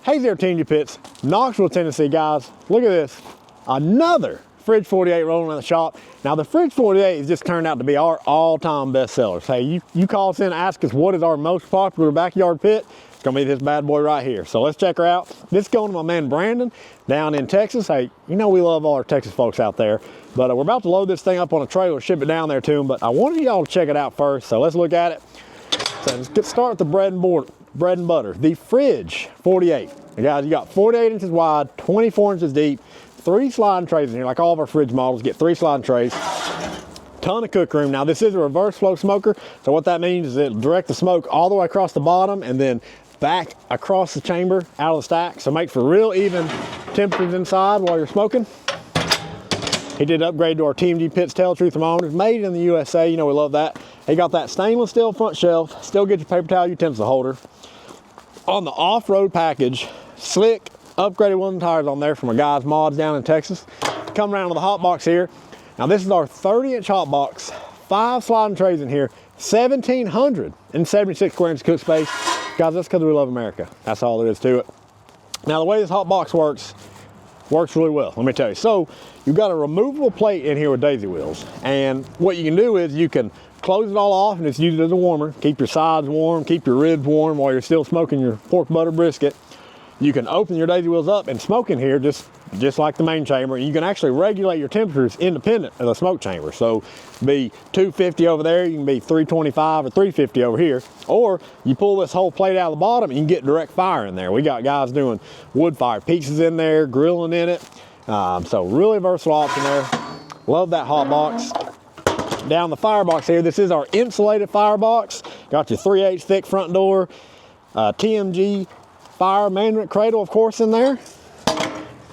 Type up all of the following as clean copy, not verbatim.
Hey there, TMG Pits, Knoxville, Tennessee, guys. Look at this, another Fridge 48 rolling in the shop. Now the Fridge 48 has just turned out to be our all-time best sellers. Hey, you call us in and ask us what is our most popular backyard pit, it's gonna be this bad boy right here. So let's check her out. This is going to my man Brandon down in Texas. Hey, you know we love all our Texas folks out there, but we're about to load this thing up on a trailer, ship it down there to them, but I wanted y'all to check it out first, so let's look at it. So let's start with the bread and butter, the Fridge 48. And guys, you got 48 inches wide, 24 inches deep, 3 sliding trays in here, like all of our Fridge models get 3 sliding trays. Ton of cook room. Now this is a reverse flow smoker, so what that means is it'll direct the smoke all the way across the bottom and then back across the chamber out of the stack, so make for real even temperatures inside while you're smoking. He did upgrade to our TMG Pits Tell Truth thermometers, made in the USA, you know we love that. He got that stainless steel front shelf, still get your paper towel utensil holder. On the off-road package, slick upgraded wooden tires on there from our guys Mods down in Texas. Come around to the hot box here. Now this is our 30-inch hot box, 5 sliding trays in here, 1,776 square inch cook space. Guys, that's because we love America. That's all there is to it. Now the way this hot box works really well, let me tell you. So you've got a removable plate in here with daisy wheels, and what you can do is you can close it all off and just use it as a warmer. Keep your sides warm, keep your ribs warm while you're still smoking your pork butter brisket. You can open your daisy wheels up and smoke in here just like the main chamber. You can actually regulate your temperatures independent of the smoke chamber. So be 250 over there, you can be 325 or 350 over here. Or you pull this whole plate out of the bottom and you can get direct fire in there. We got guys doing wood fire pizzas in there, grilling in it. So really versatile option there. Love that hot box. Down the firebox here, this is our insulated firebox. Got your 3/8 thick front door, TMG fire management cradle, of course, in there.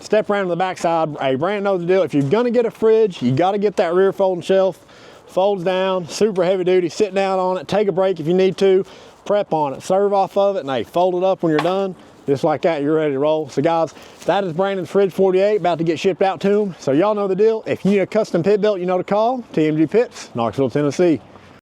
Step around to the back side. Hey, Brandon knows the deal. If you're gonna get a fridge, you gotta get that rear folding shelf. Folds down, super heavy duty. Sit down on it, take a break if you need to, prep on it, serve off of it, and hey, fold it up when you're done. Just like that, you're ready to roll. So guys, that is Brandon's Fridge 48, about to get shipped out to him. So y'all know the deal. If you need a custom pit built, you know to call TMG Pits, Knoxville, Tennessee.